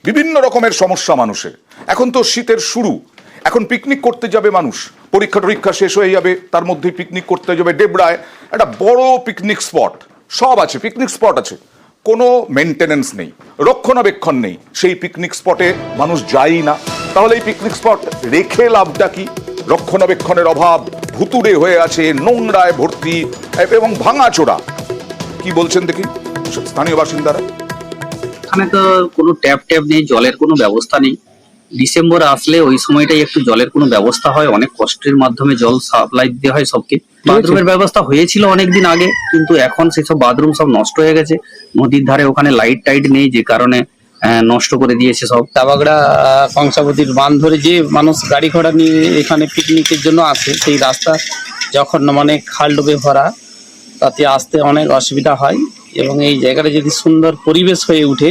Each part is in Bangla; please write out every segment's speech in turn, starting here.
বিভিন্ন রকমের সমস্যা মানুষের। এখন তো শীতের শুরু, এখন পিকনিক করতে যাবে মানুষ, পরীক্ষা টরীক্ষা শেষ হয়ে যাবে, তার মধ্যে পিকনিক করতে যাবে। ডেবরায় একটা বড় পিকনিক স্পট, সব আছে, পিকনিক স্পট আছে, কোনো মেনটেনেন্স নেই, রক্ষণাবেক্ষণ নেই, সেই পিকনিক স্পটে মানুষ যায়ই না। তাহলে এই পিকনিক স্পট রেখে লাভটা কি? রক্ষণাবেক্ষণের অভাব, ভুতুড়ে হয়ে আছে, নোংরায় ভর্তি এবং ভাঙাচোরা। কি বলছেন দেখি স্থানীয় বাসিন্দারা? এখানে তো কোনো ট্যাপ নেই, জলের কোনো ব্যবস্থা নেই। ডিসেম্বর আসলে ওই সময়টাই একটু জলের কোনো ব্যবস্থা হয়, অনেক কষ্টের মাধ্যমে জল সাপ্লাই দিতে হয় সবকে। বাথরুমের ব্যবস্থা হয়েছিল অনেকদিন আগে, কিন্তু এখন সেসব বাথরুম সব নষ্ট হয়ে গেছে। নদীর ধারে ওখানে লাইট টাইট নেই, যে কারণে নষ্ট করে দিয়েছে সব। তাবাগড়া কংসাবতীর বাঁধ ধরে যে মানুষ গাড়ি ঘোড়া নিয়ে এখানে পিকনিকের জন্য আসে, সেই রাস্তা যখন মানে খাল ডুবে ভরা, তাতে আসতে অনেক অসুবিধা হয়। এবং এই জায়গাটা যদি সুন্দর পরিবেশ হয়ে উঠে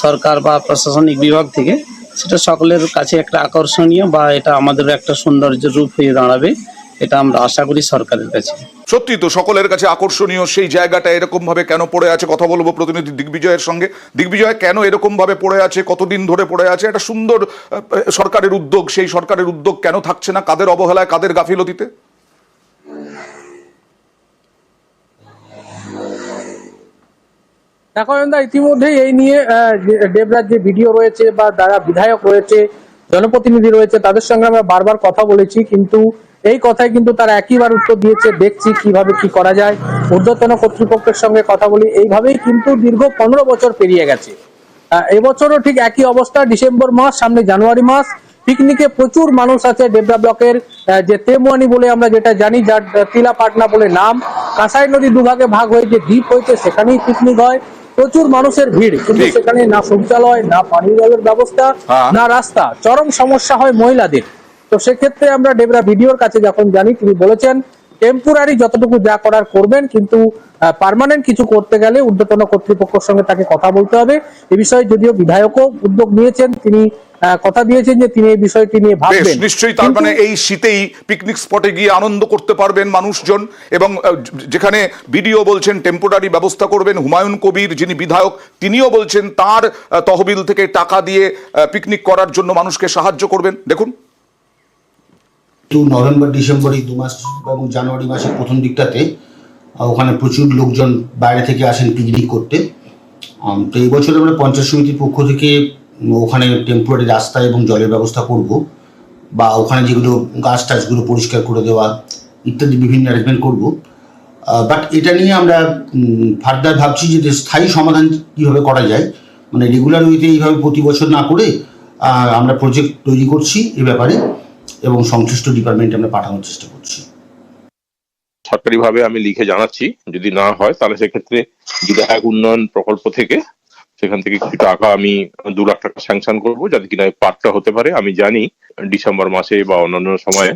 সরকার বা প্রশাসনিক বিভাগ থেকে, সেটা সকলের কাছে একটা আকর্ষণীয় বা এটা আমাদের একটা সৌন্দর্য রূপ হয়ে দাঁড়াবে, এটা আমরা আশা করি সরকারের কাছে। সত্যি তো সকলের কাছে আকর্ষণীয় সেই জায়গাটা এরকম ভাবে কেন পড়ে আছে? কথা বলবো প্রতিনিধি দিগ্বিজয়ের সঙ্গে। দিগ্বিজয়, কেন এরকম ভাবে পড়ে আছে, কতদিন ধরে পড়ে আছে? একটা সুন্দর সরকারের উদ্যোগ, সেই সরকারের উদ্যোগ কেন থাকছে না? কাদের অবহেলায়, কাদের গাফিলতিতে? এখন ইতিমধ্যেই এই নিয়ে ডেবরার যে ভিডিও রয়েছে বা যারা বিধায়ক রয়েছে, জনপ্রতিনিধি রয়েছে, তাদের সঙ্গে আমরা বারবার কথা বলেছি, কিন্তু এই কথায় কিন্তু তারা একইবার উত্তর দিয়েছে, দেখছি কিভাবে কি করা যায়, ঊর্ধ্বতন কর্তৃপক্ষের সঙ্গে কথা বলি। এইভাবেই কিন্তু দীর্ঘ 15 বছর পেরিয়ে গেছে। এবছরও ঠিক একই অবস্থা। ডিসেম্বর মাস, সামনে জানুয়ারি মাস, পিকনিকে প্রচুর মানুষ আছে। ডেবরা ব্লকের যে তেমুয়ানি বলে আমরা যেটা জানি, যার তিলা পাটনা বলে নাম, কাঁসাই নদী দুভাগে ভাগ হয়ে যে দ্বীপ হয়েছে, সেখানেই পিকনিক হয়। প্রচুর মানুষের ভিড়, কিন্তু সেখানে না শৌচালয়, না পানি জলের ব্যবস্থা, না রাস্তা। চরম সমস্যা হয় মহিলাদের। তো সেক্ষেত্রে আমরা ডেবরা ভিডিওর কাছে যখন জানি, তিনি বলেছেন টেম্পোরারি যতটুকু যা করার করবেন, কিন্তু পার্মানেন্ট কিছু করতে গেলে ঊর্ধ্বতন কর্তৃপক্ষের সঙ্গে তাকে কথা বলতে হবে। এই বিষয়ে যদিও বিধায়কও উদ্যোগ নিয়েছেন, তিনি কথা দিয়েছেন যে তিনি এই বিষয়টি নিয়ে ভাববেন। নিশ্চয়ই, তার মানে এই শীতেই পিকনিক স্পটে গিয়ে আনন্দ করতে পারবেন মানুষজন। এবং যেখানে বিডিও বলছেন টেম্পোরারি ব্যবস্থা করবেন, হুমায়ুন কবির যিনি বিধায়ক তিনিও বলছেন তার তহবিল থেকে টাকা দিয়ে পিকনিক করার জন্য মানুষকে সাহায্য করবেন। দেখুন, নভেম্বর ডিসেম্বর এই 2 মাস এবং জানুয়ারি মাসের প্রথম দিকটাতে ওখানে প্রচুর লোকজন বাইরে থেকে আসেন পিকনিক করতে। তো এই বছর আমরা পঞ্চায়েত সমিতির পক্ষ থেকে ওখানে টেম্পোরারি রাস্তা এবং জলের ব্যবস্থা করব, বা ওখানে যেগুলো গাছ টাছগুলো পরিষ্কার করে দেওয়া ইত্যাদি বিভিন্ন অ্যারেঞ্জমেন্ট করব। বাট এটা নিয়ে আমরা ফার্দার ভাবছি যে স্থায়ী সমাধান কীভাবে করা যায়, মানে রেগুলার ওয়েতে এইভাবে প্রতি বছর না করে আমরা প্রজেক্ট তৈরি করছি এ ব্যাপারে, এবং সংশ্লিষ্ট ডিপার্টমেন্টে আমরা পাঠানোর চেষ্টা করছি। সরকারিভাবে আমি লিখে জানাচ্ছি, যদি না হয় তাহলে সেক্ষেত্রে বিধায়ক উন্নয়ন প্রকল্প থেকে সেখান থেকে কিছু টাকা আমি 2 লাখ টাকা স্যাংশন করবো, যাতে কিনা পার্টটা হতে পারে। আমি জানি ডিসেম্বর মাসে বা অন্যান্য সময়ে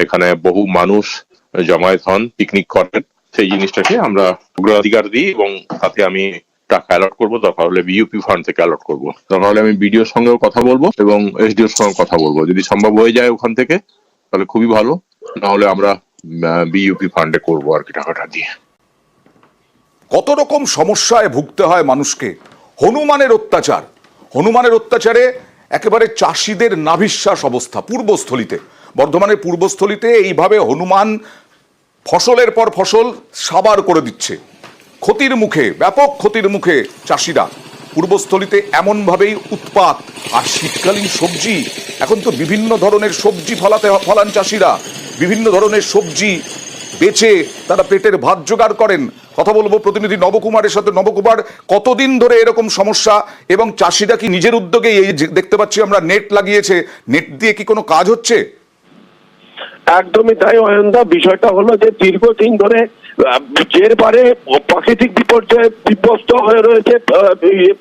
এখানে বহু মানুষ জমায়েত হন, পিকনিক করেন। সেই জিনিসটাকে আমরা অগ্রাধিকার দিই এবং তাতে আমি টাকা অ্যালট করবো। দরকার হলে বিইউপি ফান্ড থেকে অ্যালট করবো। দরকার হলে আমি বিডিওর সঙ্গেও কথা বলবো এবং এসডিওর সঙ্গে কথা বলবো। যদি সম্ভব হয়ে যায় ওখান থেকে তাহলে খুবই ভালো, না হলে আমরা বিইউপি ফান্ডে করবো আর কি টাকাটা দিয়ে। কত রকম সমস্যায় ভুগতে হয় মানুষকে। হনুমানের অত্যাচার, হনুমানের অত্যাচারে একেবারে চাষিদের নাভিশ্বাস অবস্থা। পূর্বস্থলীতে, বর্ধমানের পূর্বস্থলীতে এইভাবে হনুমান ফসলের পর ফসল সাবার করে দিচ্ছে। ক্ষতির মুখে, ব্যাপক ক্ষতির মুখে চাষিরা। পূর্বস্থলীতে এমনভাবেই উৎপাত। আর শীতকালীন সবজি, এখন তো বিভিন্ন ধরনের সবজি ফলান চাষিরা, বিভিন্ন ধরনের সবজি বেচে তারা পেটের ভাত জোগাড় করেন। কথা বলবো প্রতিনিধি নবকুমারের সাথে। নবকুমার, কতদিন ধরে এরকম সমস্যা, এবং চাষিরা কি নিজের উদ্যোগে, এই দেখতে পাচ্ছি আমরা নেট লাগিয়েছে, নেট দিয়ে কি কোনো কাজ হচ্ছে? একদমই তাই অয়নদা। বিষয়টা হলো যে দীর্ঘদিন ধরে যে পারে প্রাকৃতিক বিপর্যয়ে বিধ্বস্ত হয়ে রয়েছে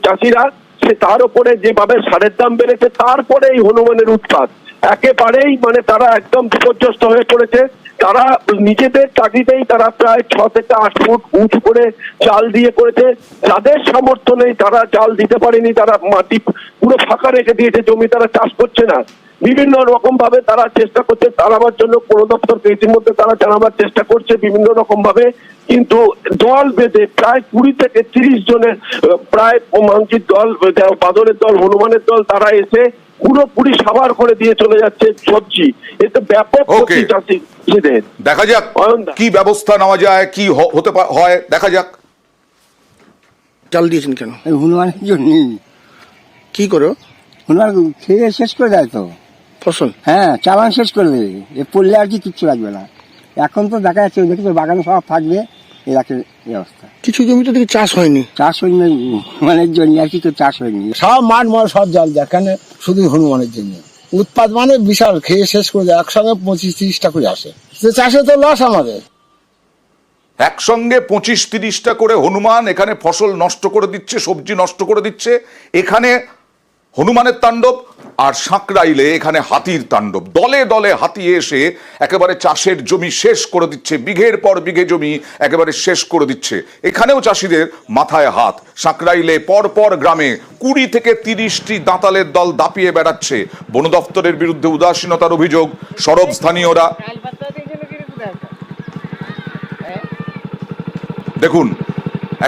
চাষিরা, সে তার উপরে যেভাবে সারের দাম বেড়েছে, তারপরে এই হনুমানের উৎপাত একেবারেই মানে তারা একদম বিপর্যস্ত হয়ে পড়েছে। তারা নিজেদের তাগিদেই তারা প্রায় 6 থেকে 8 ফুট উঁচু করে জাল দিয়ে করেছে। যাদের সামর্থ্য নেই তারা জাল দিতে পারেনি, তারা মাটি পুরো ফাঁকা রেখে দিয়েছে, জমি তারা চাষ করছে না। বিভিন্ন রকম ভাবে তারা চেষ্টা করছে তাড়াবার জন্য, বন দপ্তরকে ইতিমধ্যে তারা জানাবার চেষ্টা করছে বিভিন্ন রকম ভাবে, কিন্তু দল বেঁধে প্রায় 20 থেকে 30 জনের প্রায় মাংসির দল, বাদরের দল, হনুমানের দল, তারা এসে পুরোপুরি সাবার করে দিয়ে চলে যাচ্ছে সবজি। এতে ব্যাপক ক্ষতি চাষিদের। দেখা যাক অয়নদা। কি ব্যবস্থা নেওয়া যায়, কি হতে হয়, দেখা যাক। চাল দিয়েছেন কেন? এই হনুমানের জন্যই। কি করো? হনুমান খেয়ে শেষ করে দেয় তো। ফসল? হ্যাঁ, চালান শেষ করে দেবে। এ পড়লে আর কি কিচ্ছু লাগবে না। এখন তো দেখা যাচ্ছে দেখি তো বাগানে সব থাকবে, এরকম এই অবস্থা। কিছু জমিতে দেখি চাষ হয়নি। চাষ হয়নি হনুমানের জন্য, আর কি তো চাষ হয়নি। সব মাঠ মাল সব জল দেয় কেন? শুধু হনুমানের জন্য। উৎপাদ মানে বিশাল, খেয়ে শেষ করে দেয়। একসঙ্গে 25-30টা করে আসে, সে চাষে তো লস আমাদের। একসঙ্গে 25-30টা করে হনুমান এখানে ফসল নষ্ট করে দিচ্ছে, সবজি নষ্ট করে দিচ্ছে। এখানে হনুমানের তাণ্ডব, আর সাঁকরাইলে এখানে হাতির তাণ্ডব। দলে দলে হাতি এসে একেবারে চাষের জমি শেষ করে দিচ্ছে, বিঘের পর বিঘে জমি একেবারে শেষ করে দিচ্ছে। এখানেও চাষিদের মাথায় হাত। সাঁকরাইলে পরপর গ্রামে 20 থেকে 30টি দাঁতালের দল দাপিয়ে বেড়াচ্ছে। বন দপ্তরের বিরুদ্ধে উদাসীনতার অভিযোগ। সরব স্থানীয়রা। দেখুন,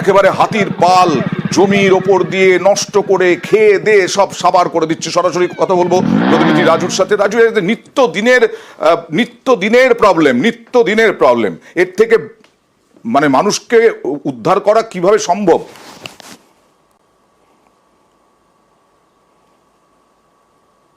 একেবারে হাতির পাল জমির ওপর দিয়ে নষ্ট করে খেয়ে দিয়ে সব সাবার করে দিচ্ছে। সরাসরি কথা বলবো প্রতিনিধি রাজুর সাথে। রাজু, নিত্যদিনের প্রবলেম। এর থেকে মানে মানুষকে উদ্ধার করা কিভাবে সম্ভব?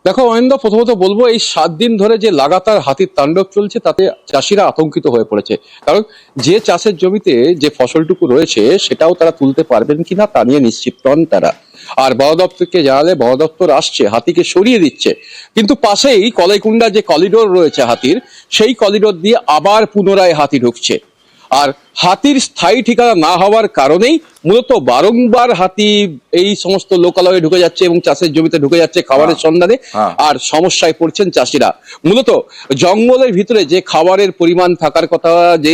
দেখো অয়নদা, প্রথমত বলবো এই 7 দিন ধরে যে লাগাতার হাতির তাণ্ডব চলছে তাতে চাষিরা আতঙ্কিত হয়ে পড়েছে। কারণ যে চাষের জমিতে যে ফসলটুকু রয়েছে সেটাও তারা তুলতে পারবেন কিনা তা নিয়ে নিশ্চিত নন তারা। আর বন দপ্তরকে জানালে বন দপ্তর আসছে, হাতিকে সরিয়ে দিচ্ছে, কিন্তু পাশেই কলাইকুণ্ডা যে করিডোর রয়েছে হাতির, সেই করিডোর দিয়ে আবার পুনরায় হাতি ঢুকছে। আর হাতির স্থায়ী ঠিকানা না হওয়ার কারণেই মূলত বারংবার হাতি এই সমস্ত লোকালয়ে ঢুকে যাচ্ছে এবং চাষের জমিতে ঢুকে যাচ্ছে খাবারের সন্ধানে। আর সমস্যায় পড়ছেন চাষিরা। মূলত জঙ্গলের ভিতরে যে খাবারের পরিমাণ থাকার কথা, যে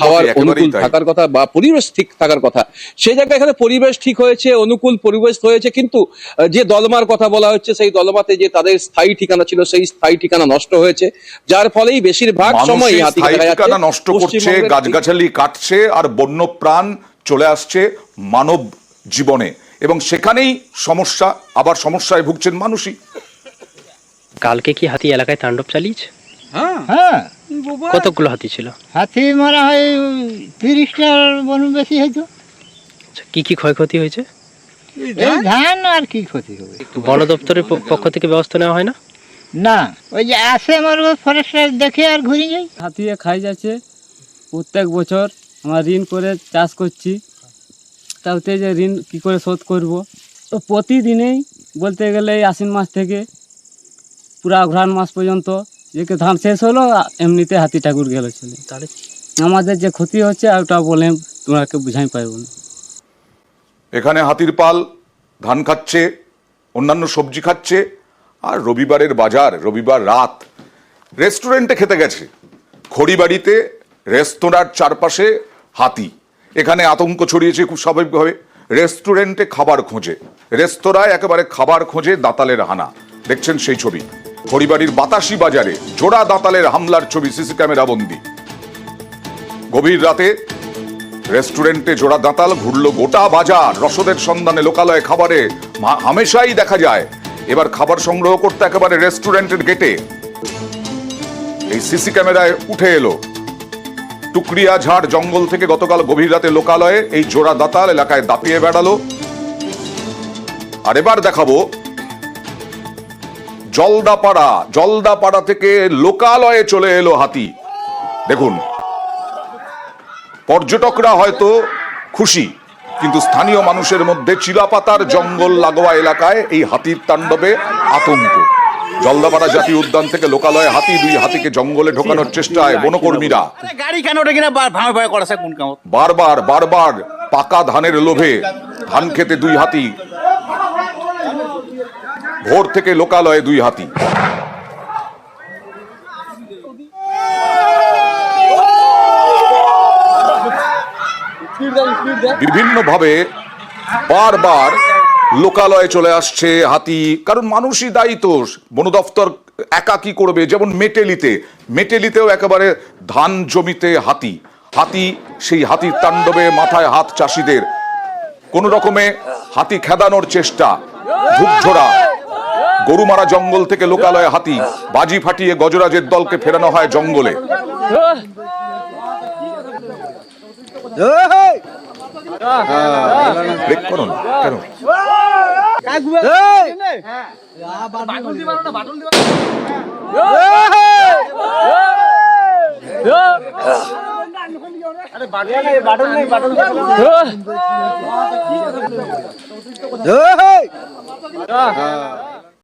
খাবার অনুকূল থাকার কথা বা পরিবেশ ঠিক থাকার কথা, সেই জায়গায় এখানে পরিবেশ ঠিক হয়েছে, অনুকূল পরিবেশ হয়েছে, কিন্তু যে দলমার কথা বলা হচ্ছে সেই দলমাতে যে তাদের স্থায়ী ঠিকানা ছিল সেই স্থায়ী ঠিকানা নষ্ট হয়েছে, যার ফলেই বেশিরভাগ সময় হাতি নষ্ট করছে, গাছগাছালি কাটছে, আর বন্যপ্রাণ চলে আসছে মানব জীবনে, এবং সেখানেই সমস্যা। আবার সমস্যায় ভুগছেন মানুষই। কালকে কি হাতি এলাকায় তাণ্ডব চালিয়েছে? হ্যাঁ, কতগুলো হাতি ছিল? হাতি মারা হয় 30টার বন বেশি হয়তো। কি কি ক্ষয়ক্ষতি হয়েছে? এই ধান আর কি ক্ষতি হবে। বন দপ্তরের পক্ষ থেকে ব্যবস্থা নেওয়া হয় না? না, ওই যে আসে আমার ফরেস্টার দেখে আর ঘুরে যাই। হাতি খাই যাচ্ছে প্রত্যেক বছর। আমরা ঋণ করে চাষ করছি, তাতে যে ঋণ কি করে শোধ করব। তো প্রতিদিনেই বলতে গেলে এই আশ্বিন মাস থেকে পুরা অঘ্রাণ মাস পর্যন্ত যে ধান শেষ হলো এমনিতে হাতি ঠাকুর গেল চলে। তাহলে আমাদের যে ক্ষতি হচ্ছে ওটা বলে তোমাকে বুঝাই পারবো না। এখানে হাতির পাল ধান খাচ্ছে, অন্যান্য সবজি খাচ্ছে। আর রবিবারের বাজার, রবিবার রাত রেস্টুরেন্টে খেতে গেছে। খড়িবাড়িতে রেস্তোরাঁর চারপাশে হাতি। এখানে আতঙ্ক ছড়িয়েছে খুব স্বাভাবিকভাবে। রেস্টুরেন্টে খাবার খোঁজে, রেস্তোরাঁয় একেবারে খাবার খোঁজে দাঁতালের হানা। দেখছেন সেই ছবি। খড়িবাড়ির বাতাসি বাজারে জোড়া দাঁতালের হামলার ছবি সিসি ক্যামেরা বন্দি। গভীর রাতে রেস্টুরেন্টে জোড়া দাঁতাল ঘুরল গোটা বাজার। রসদের সন্ধানে লোকালয়ে খাবারে হামেশাই দেখা যায়। এবার খাবার সংগ্রহ করতে একেবারে রেস্টুরেন্টের গেটে এই সিসি ক্যামেরায় উঠে এলো। টুকরিয়া ঝাড় জঙ্গল থেকে গতকাল গভীর রাতে লোকালয়ে এই জোড়া দাঁতাল এলাকায় দাপিয়ে বেড়ালো। আর এবার দেখাবো জলদাপাড়া থেকে লোকালয়ে চলে এলো হাতি। দেখুন, পর্যটকরা হয়তো খুশি, কিন্তু স্থানীয় মানুষের মধ্যে চিলাপাতার জঙ্গল লাগোয়া এলাকায় এই হাতির তাণ্ডবে আতঙ্ক। জলদাপাড়া জাতীয় উদ্যান থেকে লোকালয়ে হাতি, 2 হাতিকে জঙ্গলে ঢোকানোর চেষ্টায় বনকর্মীরা। বারবার পাকা ধানের লোভে ধান খেতে 2 হাতি। ভোর থেকে লোকালয়ে 2 হাতি। বিভিন্নভাবে বারবার লোকালয়ে চলে আসছে হাতি। কারণ মানুষই দায়ী তো। বন দপ্তর একাকী করবে, যেমন মেটেলিতেও একেবারে ধান জমিতে হাতি সেই হাতির তাণ্ডবে মাথায় হাত চাষিদের, কোন রকমে হাতি খেদানোর চেষ্টা, ধূপঝোড়া, গরুমারা জঙ্গল থেকে লোকালয়ে হাতি, বাজি ফাটিয়ে গজরাজের দলকে ফেরানো হয় জঙ্গলে। ব্রেক করুন কেন? আরে